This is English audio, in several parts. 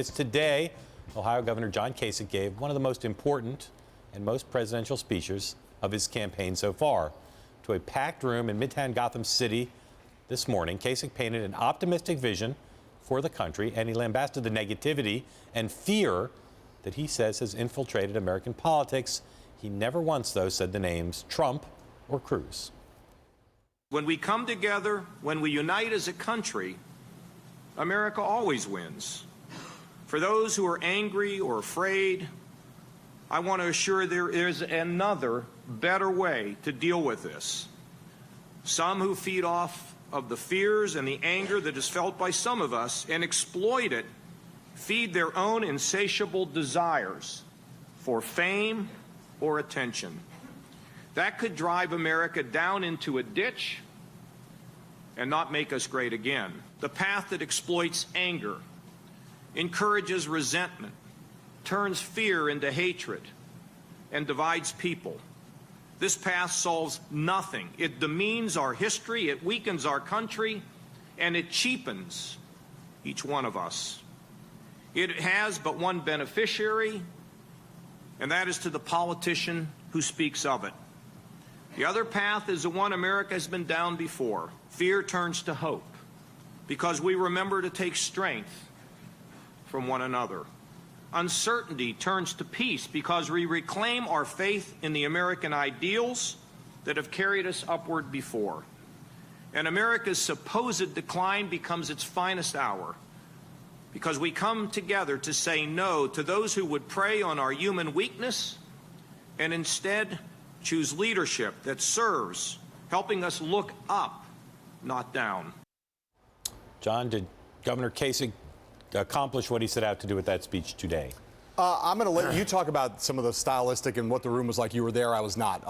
It's today, Ohio Governor John Kasich gave one of the most important and most presidential speeches of his campaign so far. To a packed room in Midtown Gotham City this morning, Kasich painted an optimistic vision for the country, and he lambasted the negativity and fear that he says has infiltrated American politics. He never once, though, said the names Trump or Cruz. When we come together, when we unite as a country, America always wins. For those who are angry or afraid, I want to assure there is another, better way to deal with this. Some who feed off of the fears and the anger that is felt by some of us and exploit it, feed their own insatiable desires for fame or attention. That could drive America down into a ditch and not make us great again. The path that exploits anger, encourages resentment, turns fear into hatred, and divides people. This path solves nothing. It demeans our history, it weakens our country, and it cheapens each one of us. It has but one beneficiary, and that is to the politician who speaks of it. The other path is the one America has been down before. Fear turns to hope, because we remember to take strength from one another. Uncertainty turns to peace, because we reclaim our faith in the American ideals that have carried us upward before. And America's supposed decline becomes its finest hour, because we come together to say no to those who would prey on our human weakness and instead choose leadership that serves, helping us look up, not down. John, did Governor Kasich accomplish what he set out to do with that speech today? I'm going to let you talk about some of the stylistic and what the room was like. You were there, I was not.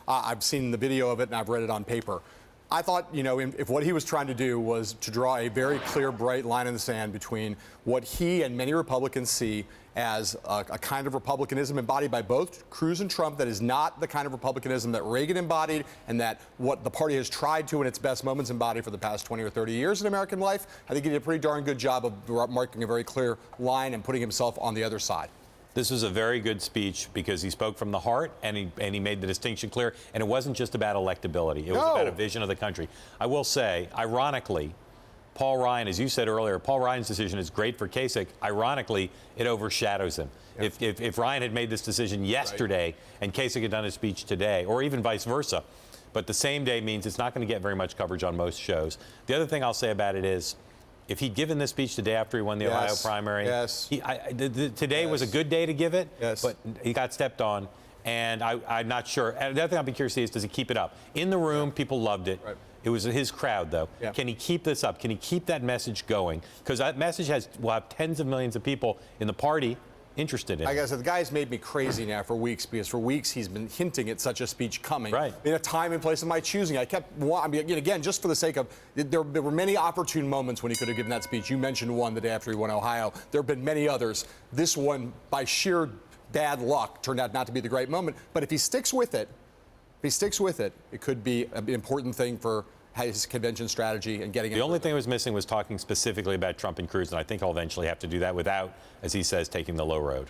I've seen the video of it and I've read it on paper. I thought, if what he was trying to do was to draw a very clear, bright line in the sand between what he and many Republicans see as a kind of republicanism embodied by both Cruz and Trump that is not the kind of republicanism that Reagan embodied and that what the party has tried to in its best moments embody for the past 20 or 30 years in American life. I think he did a pretty darn good job of marking a very clear line and putting himself on the other side. This was a very good speech because he spoke from the heart and he made the distinction clear. And it wasn't just about electability. It was about a vision of the country. I will say, ironically, Paul Ryan, as you said earlier, Paul Ryan's decision is great for Kasich. Ironically, it overshadows him. Yep. If Ryan had made this decision yesterday and Kasich had done his speech today, or even vice versa, but the same day means it's not going to get very much coverage on most shows. The other thing I'll say about it is, if he'd given this speech the day after he won the Ohio primary, today was a good day to give it, but he got stepped on, and I'm not sure. And the other thing I'll be curious to see is, does he keep it up? In the room, people loved it. Right. It was his crowd, though. Yeah. Can he keep this up? Can he keep that message going? Because that message will have tens of millions of people in the party interested in it. I guess the guy's made me crazy now for weeks, because for weeks he's been hinting at such a speech coming in a time and place of my choosing. Again, just for the sake of, there were many opportune moments when he could have given that speech. You mentioned one the day after he won Ohio. There have been many others. This one, by sheer bad luck, turned out not to be the great moment. But if he sticks with it, it could be an important thing for his convention strategy and getting it. The only thing that was missing was talking specifically about Trump and Cruz, and I think he'll eventually have to do that without, as he says, taking the low road.